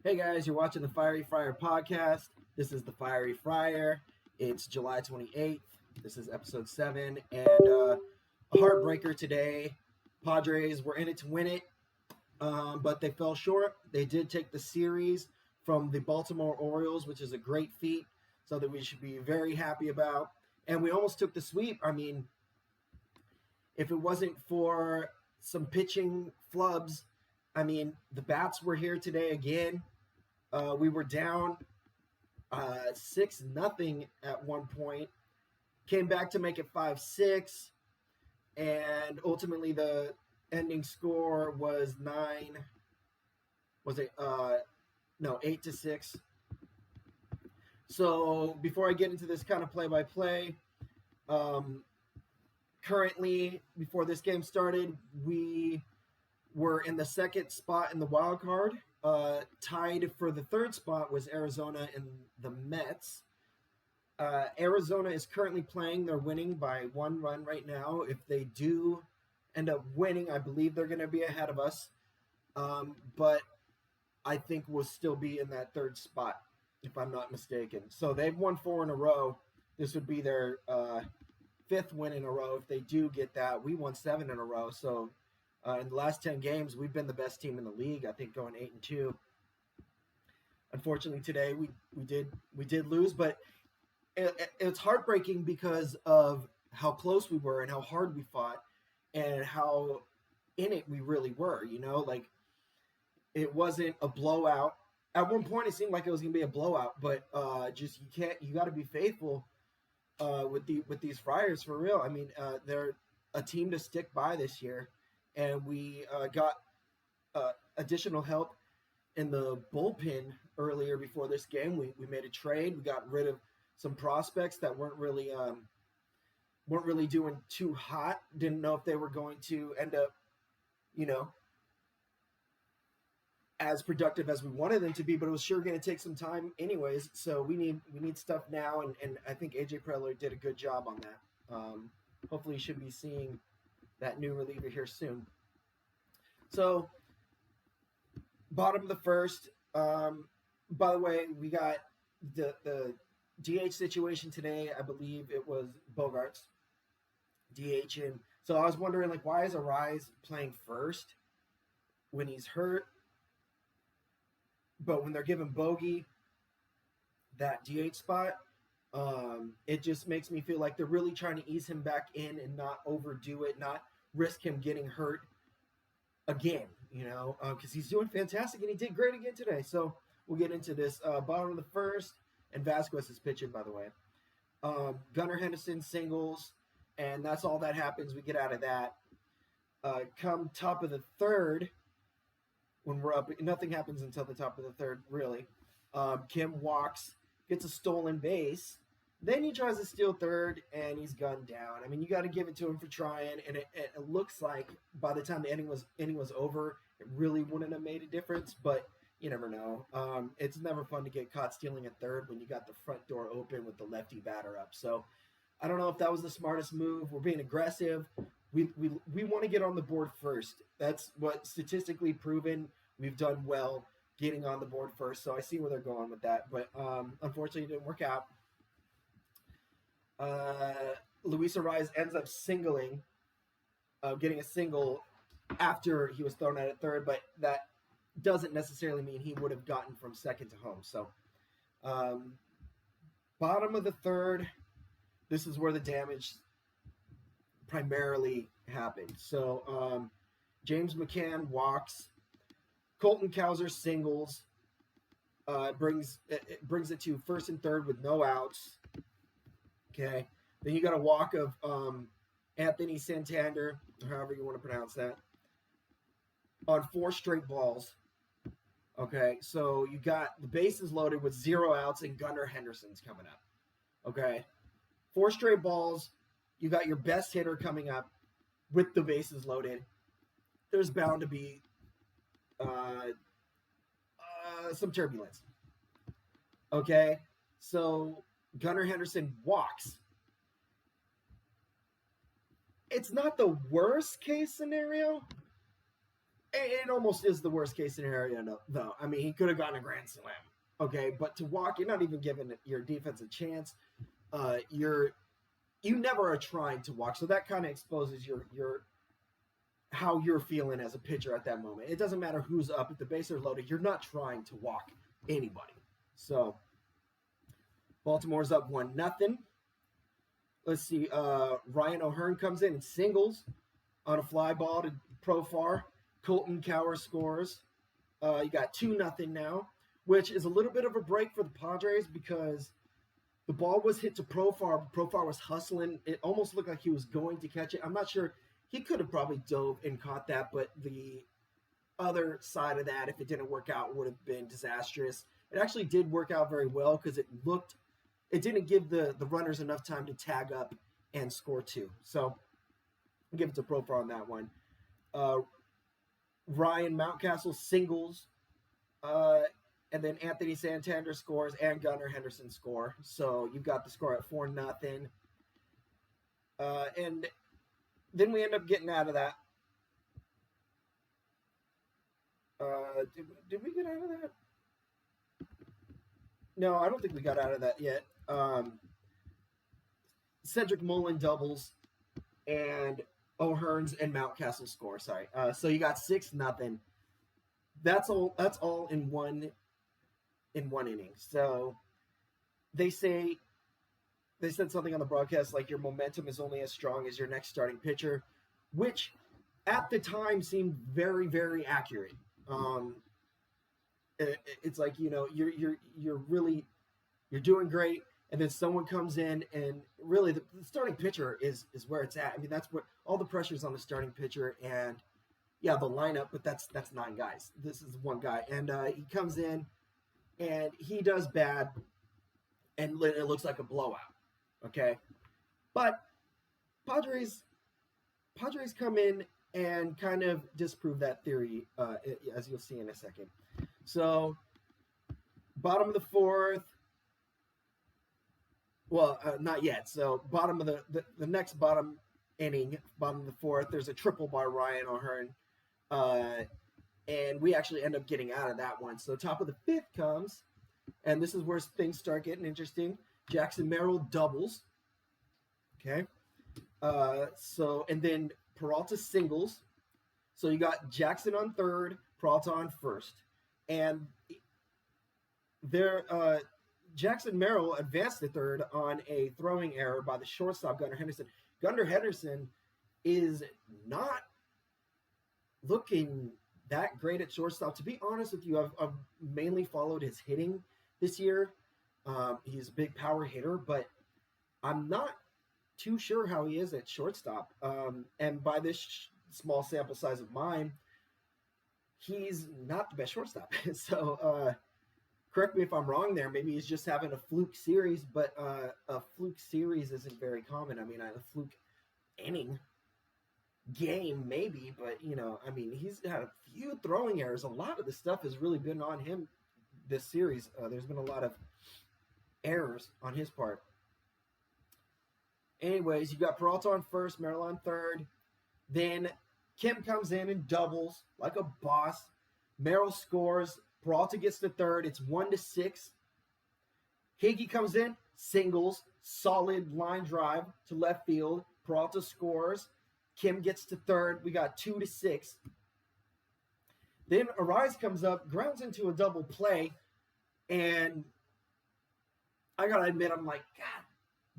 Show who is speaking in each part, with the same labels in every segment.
Speaker 1: Hey guys, you're watching the Fiery Friar podcast. This is the Fiery Friar. It's July 28th. This is episode 7, and a heartbreaker today. Padres were in it to win it, but they fell short. They did take the series from the Baltimore Orioles, which is a great feat, something we should be very happy about. And we almost took the sweep. I mean, if it wasn't for some pitching flubs, I mean, the bats were here today again. We were down 6-0 at one point, came back to make it 5-6, and ultimately the ending score was 8-6. So before I get into this kind of play-by-play, currently, before this game started, we were in the second spot in the wild card. Tied for the third spot was Arizona and the Mets. Arizona is currently playing. They're winning by 1 run right now. If they do end up winning, I believe they're going to be ahead of us. But I think we'll still be in that third spot, if I'm not mistaken. So they've won 4 in a row. This would be their 5th win in a row. If they do get that, we won 7 in a row. So in the last 10 games, we've been the best team in the league. I think going 8-2. Unfortunately, today we did lose, but it's heartbreaking because of how close we were and how hard we fought and how in it we really were. You know, like it wasn't a blowout. At one point, it seemed like it was gonna be a blowout, but you got to be faithful with these Friars for real. I mean, they're a team to stick by this year. And we got additional help in the bullpen earlier before this game. We made a trade. We got rid of some prospects that weren't really doing too hot. Didn't know if they were going to end up, as productive as we wanted them to be. But it was sure going to take some time, anyways. So we need stuff now, and I think AJ Preller did a good job on that. Hopefully, you should be seeing that new reliever here soon. So, bottom of the first. By the way, we got the DH situation today. I believe it was Bogearts DH, and so I was wondering, like, why is Arise playing first when he's hurt? But when they're giving Bogey that DH spot, it just makes me feel like they're really trying to ease him back in and not overdo it, not risk him getting hurt again, because he's doing fantastic and he did great again today. So we'll get into this. Bottom of the first, and Vasquez is pitching, by the way. Gunnar Henderson singles, and that's all that happens. We get out of that. Come top of the third, when we're up, nothing happens until the top of the third, really. Kim walks, gets a stolen base. Then he tries to steal third, and he's gunned down. I mean, you got to give it to him for trying, and it looks like by the time the inning was over, it really wouldn't have made a difference, but you never know. It's never fun to get caught stealing at third when you got the front door open with the lefty batter up. So I don't know if that was the smartest move. We're being aggressive. We want to get on the board first. That's what statistically proven. We've done well getting on the board first, so I see where they're going with that. But unfortunately, it didn't work out. Luis Ariz ends up singling, getting a single after he was thrown out at third, but that doesn't necessarily mean he would have gotten from second to home. So, bottom of the third, this is where the damage primarily happened. So, James McCann walks, Colton Cowser singles, brings it to first and third with no outs. Okay, then you got a walk of Anthony Santander, or however you want to pronounce that, on 4 straight balls. Okay, so you got the bases loaded with 0 outs, and Gunnar Henderson's coming up. Okay, 4 straight balls. You got your best hitter coming up with the bases loaded. There's bound to be some turbulence. Okay, so Gunnar Henderson walks. It's not the worst case scenario, It almost is the worst case scenario, though. I mean, he could have gotten a grand slam. Okay, but to walk, you're not even giving your defense a chance. You never are trying to walk, so that kind of exposes your how you're feeling as a pitcher at that moment. It doesn't matter who's up if the bases are loaded. You're not trying to walk anybody. So Baltimore's up 1-0. Let's see. Ryan O'Hearn comes in and singles on a fly ball to Profar. Colton Cowher scores. You got 2-0 now, which is a little bit of a break for the Padres because the ball was hit to Profar. Profar was hustling. It almost looked like he was going to catch it. I'm not sure. He could have probably dove and caught that, but the other side of that, if it didn't work out, would have been disastrous. It actually did work out very well because it didn't give the runners enough time to tag up and score two. So I'll give it to Profar on that one. Ryan Mountcastle singles, and then Anthony Santander scores and Gunnar Henderson score. So you've got the score at 4-0. And then we end up getting out of that. Did we get out of that? No, I don't think we got out of that yet. Cedric Mullen doubles, and O'Hearns and Mountcastle score. Sorry. So you got 6-0. That's all in one inning. So they said something on the broadcast like your momentum is only as strong as your next starting pitcher, which at the time seemed very, very accurate. It's like, you're doing great, and then someone comes in, and really the starting pitcher is where it's at. I mean, that's what all the pressure's on the starting pitcher, and yeah, the lineup, but that's 9 guys. This is one guy, and he comes in and he does bad, and it looks like a blowout. Okay, but Padres come in and kind of disprove that theory, as you'll see in a second. So, bottom of the fourth. Well, not yet. So, bottom of the next bottom inning, bottom of the fourth, there's a triple by Ryan O'Hearn. And we actually end up getting out of that one. So, top of the fifth comes, and this is where things start getting interesting. Jackson Merrill doubles. Okay. And then Peralta singles. So, you got Jackson on third, Peralta on first. And Jackson Merrill advanced to third on a throwing error by the shortstop, Gunnar Henderson. Gunnar Henderson is not looking that great at shortstop. To be honest with you, I've mainly followed his hitting this year. He's a big power hitter, but I'm not too sure how he is at shortstop. And by this small sample size of mine, he's not the best shortstop. So correct me if I'm wrong there. Maybe he's just having a fluke series, but a fluke series isn't very common. I mean, a fluke inning game maybe, but I mean, he's had a few throwing errors. A lot of the stuff has really been on him this series. There's been a lot of errors on his part. Anyways, you got Peralta on first, Merrill on third. Then Kim comes in and doubles like a boss. Merrill scores. Peralta gets to third. It's 1-6. Higgy comes in, singles, solid line drive to left field. Peralta scores. Kim gets to third. We got 2-6. Then Arise comes up, grounds into a double play, and I gotta admit, I'm like, God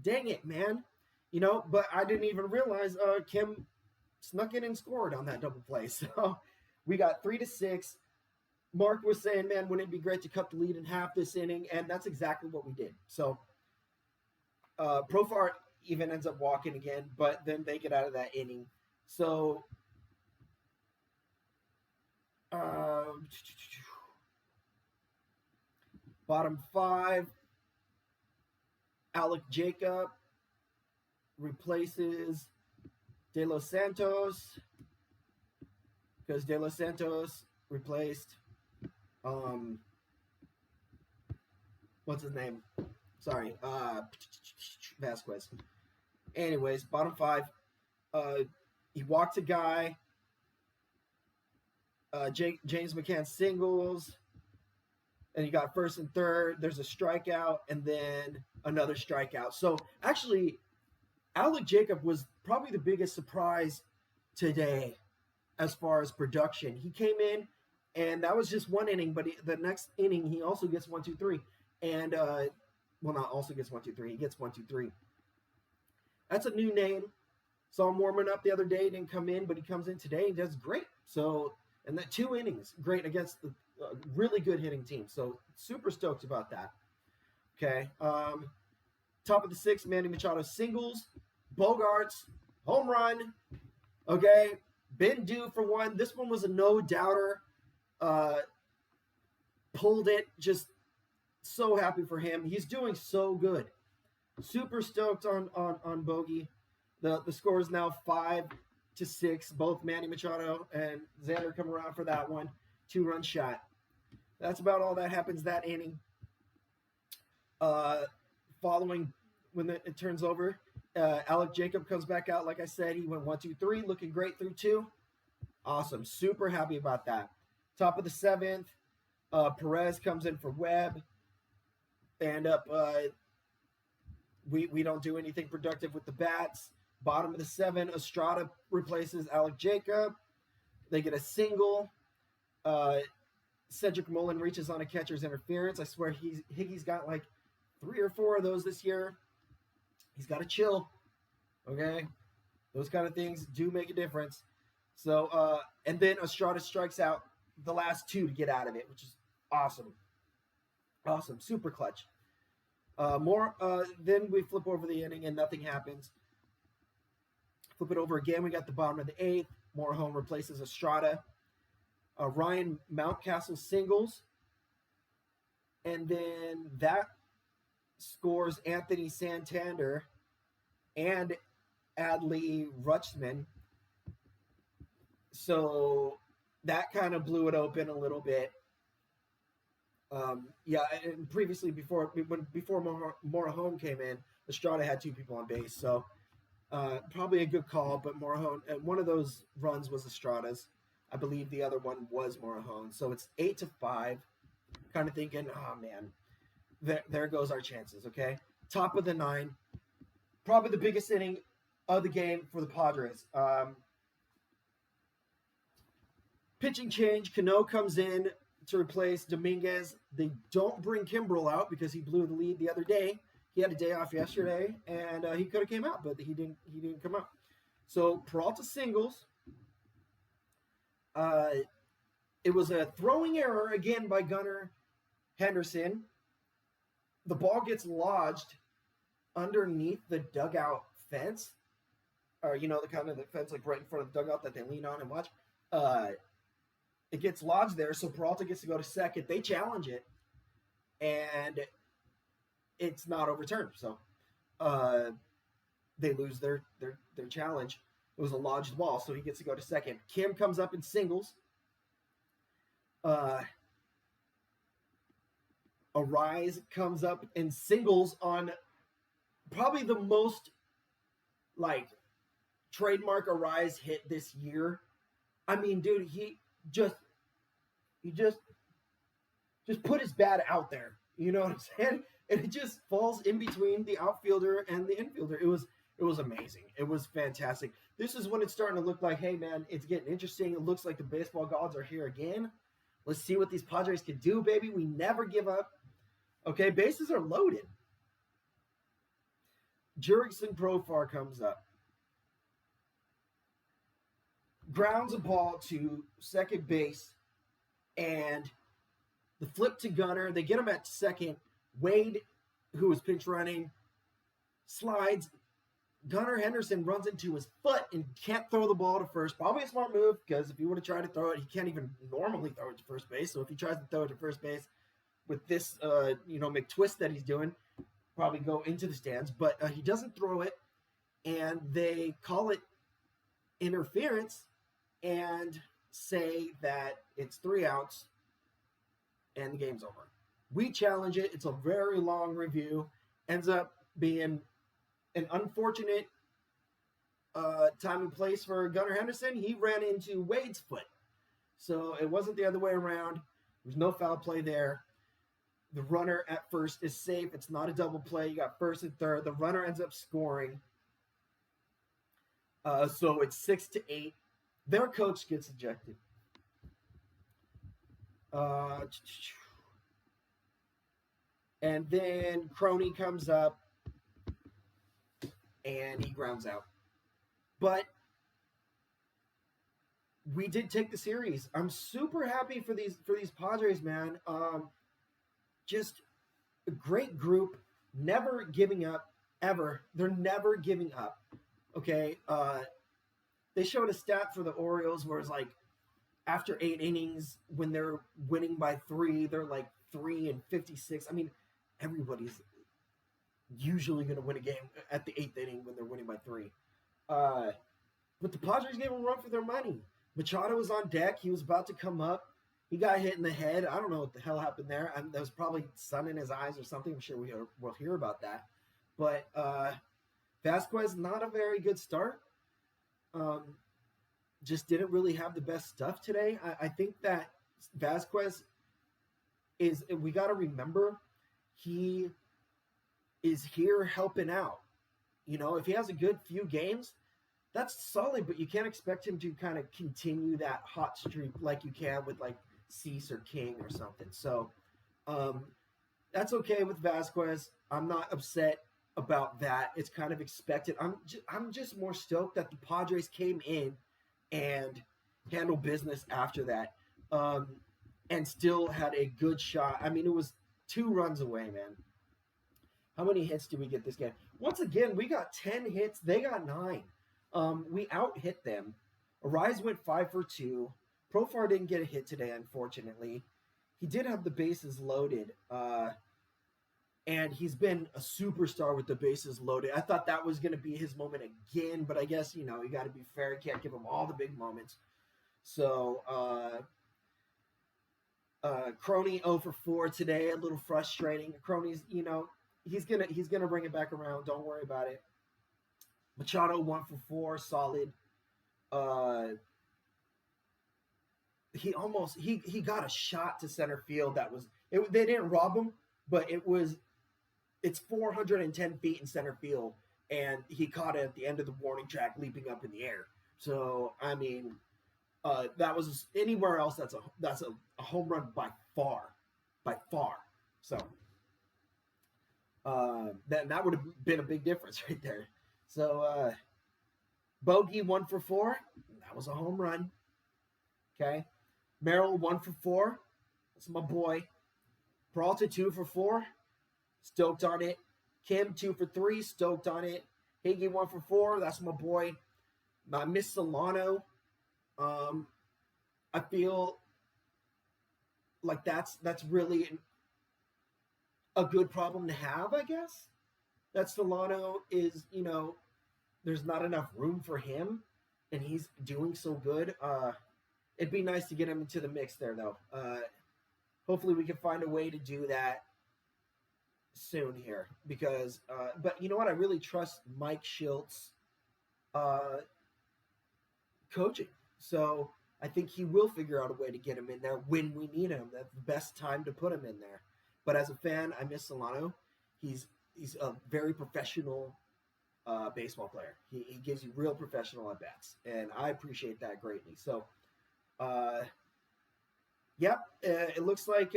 Speaker 1: dang it, man. But I didn't even realize Kim snuck in and scored on that double play. So we got 3-6. Mark was saying, man, wouldn't it be great to cut the lead in half this inning? And that's exactly what we did. So Profar even ends up walking again, but then they get out of that inning. So bottom 5, Alec Jacob replaces De Los Santos, because De Los Santos replaced what's his name? Sorry, Vasquez. Anyways, bottom 5, he walked a guy, James McCann singles, and you got first and third. There's a strikeout, and then another strikeout. So actually, Alec Jacob was probably the biggest surprise today as far as production. He came in, and that was just one inning, but the next inning he also gets 1, 2, 3, and well, not also gets 1, 2, 3. He gets 1, 2, 3. That's a new name. Saw him warming up the other day. Didn't come in, but he comes in today and does great. So, and that 2 innings, great against the really good hitting team. So, super stoked about that. Okay. Top of the 6th, Manny Machado singles. Bogearts, home run. Okay. Been due for one. This one was a no-doubter. Pulled it. Just so happy for him. He's doing so good. Super stoked on Bogey. The score is now 5-6. Both Manny Machado and Xander come around for that one. 2-run shot. That's about all that happens that inning. Following when it turns over, Alec Jacob comes back out. Like I said, he went 1, 2, 3, looking great through 2. Awesome. Super happy about that. Top of the 7th, Perez comes in for Webb. And up, we don't do anything productive with the bats. Bottom of the 7th, Estrada replaces Alec Jacob. They get a single. Cedric Mullen reaches on a catcher's interference. I swear Higgy's got like 3 or 4 of those this year. He's got to chill. Okay? Those kind of things do make a difference. So, and then Estrada strikes out the last 2 to get out of it, which is awesome. Awesome. Super clutch. Then we flip over the inning and nothing happens. Flip it over again. We got the bottom of the 8th. Morejon replaces Estrada. Ryan Mountcastle singles. And then that scores Anthony Santander and Adley Rutschman. So that kind of blew it open a little bit. And previously before Morejon came in, Estrada had 2 people on base. So probably a good call, but Morejon, one of those runs was Estrada's. I believe the other one was Morejon. So it's 8-5. Kind of thinking, oh man, there goes our chances. Okay, top of the 9, probably the biggest inning of the game for the Padres. Pitching change. Cano comes in to replace Dominguez. They don't bring Kimbrel out because he blew the lead the other day. He had a day off yesterday, and he could have came out, but he didn't come out. So Peralta singles. It was a throwing error again by Gunnar Henderson. The ball gets lodged underneath the dugout fence, or the kind of the fence like right in front of the dugout that they lean on and watch. It gets lodged there, so Peralta gets to go to second. They challenge it, and it's not overturned. So they lose their challenge. It was a lodged ball, so he gets to go to second. Kim comes up in singles. Arise comes up in singles on probably the most trademark Arise hit this year. I mean, dude, he just put his bat out there. You know what I'm saying? And it just falls in between the outfielder and the infielder. It was amazing. It was fantastic. This is when it's starting to look like, hey man, it's getting interesting. It looks like the baseball gods are here again. Let's see what these Padres can do, baby. We never give up. Okay, bases are loaded. Jurickson Profar comes up. Grounds a ball to second base, and the flip to Gunnar. They get him at second. Wade, who was pinch running, slides. Gunnar Henderson runs into his foot and can't throw the ball to first. Probably a smart move, because if he would have tried to throw it, he can't even normally throw it to first base. So if he tries to throw it to first base with this, McTwist that he's doing, probably go into the stands. But he doesn't throw it, and they call it interference and say that it's 3 outs and the game's over. We challenge it. It's a very long review. Ends up being an unfortunate time and place for Gunnar Henderson. He ran into Wade's foot. So it wasn't the other way around. There's no foul play there. The runner at first is safe. It's not a double play. You got first and third. The runner ends up scoring. So it's 6-8. Their coach gets ejected. And then Crony comes up and he grounds out. But we did take the series. I'm super happy for these Padres, man. Just a great group, never giving up ever. They're never giving up. Okay. They showed a stat for the Orioles where it's like after 8 innings, when they're winning by 3, they're like 3-56. I mean, everybody's usually going to win a game at the 8th inning when they're winning by 3. But the Padres gave them a run for their money. Machado was on deck. He was about to come up. He got hit in the head. I don't know what the hell happened there. There was probably sun in his eyes or something. I'm sure we'll hear about that. But Vasquez, not a very good start. Just didn't really have the best stuff today. I think that Vasquez is, we got to remember, he is here helping out. You know, if he has a good few games, that's solid, but you can't expect him to kind of continue that hot streak like you can with like Cease or King or something. So that's okay with Vasquez. I'm not upset about that. It's kind of expected. I'm just more stoked that the Padres came in and handled business after that, and still had a good shot. I mean, it was 2 runs away, man. How many hits did we get this game? Once again, we got 10 hits. They got 9. We out-hit them. Arise went 5 for 2. Profar didn't get a hit today, unfortunately. He did have the bases loaded, and he's been a superstar with the bases loaded. I thought that was going to be his moment again, but I guess, you know, you got to be fair. You can't give him all the big moments. So, Crony 0 for 4 today, a little frustrating. Crony's, you know, he's gonna bring it back around. Don't worry about it. Machado 1 for 4, solid. He got a shot to center field that was they didn't rob him, but it's 410 feet in center field, and he caught it at the end of the warning track, leaping up in the air. So I mean, that was anywhere else. That's a home run by far. So that would have been a big difference right there. So Bogey 1 for 4. That was a home run. Okay. Merrill 1 for 4. That's my boy. Peralta 2 for 4. Stoked on it. Kim 2 for 3. Stoked on it. Higgy 1 for 4. That's my boy. I miss Solano. I feel like that's really a good problem to have, I guess. That Solano is, you know, there's not enough room for him, and he's doing so good. It'd be nice to get him into the mix there, though. Hopefully we can find a way to do that soon here, because but you know what, I really trust Mike Schilt's coaching, so I think he will figure out a way to get him in there when we need him. That's the best time to put him in there. But as a fan, I miss Solano. He's a very professional baseball player. He gives you real professional at bats, and I appreciate that greatly. So it looks like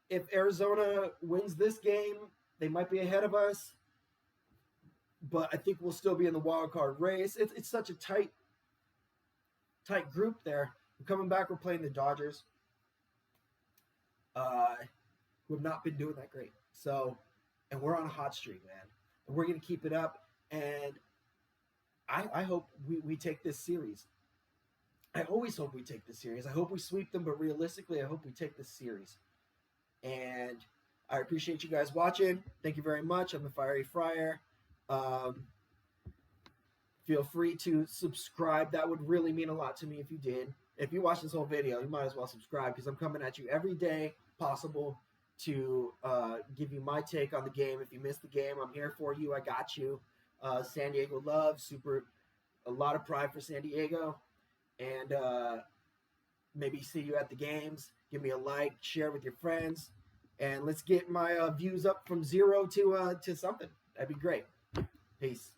Speaker 1: if Arizona wins this game, they might be ahead of us, but I think we'll still be in the wild card race. It's such a tight group there. We're coming back. We're playing the Dodgers, who have not been doing that great. So, and we're on a hot streak, man. And we're going to keep it up. And I hope we take this series. I always hope we take this series. I hope we sweep them, but realistically, I hope we take this series. And I appreciate you guys watching. Thank you very much. I'm the Fiery Friar. Feel free to subscribe. That would really mean a lot to me if you did. If you watch this whole video, you might as well subscribe, because I'm coming at you every day possible to give you my take on the game. If you missed the game, I'm here for you. I got you. San Diego love, a lot of pride for San Diego. And maybe see you at the games. Give me a like, share with your friends, and let's get my views up from 0 to something. That'd be great. Peace.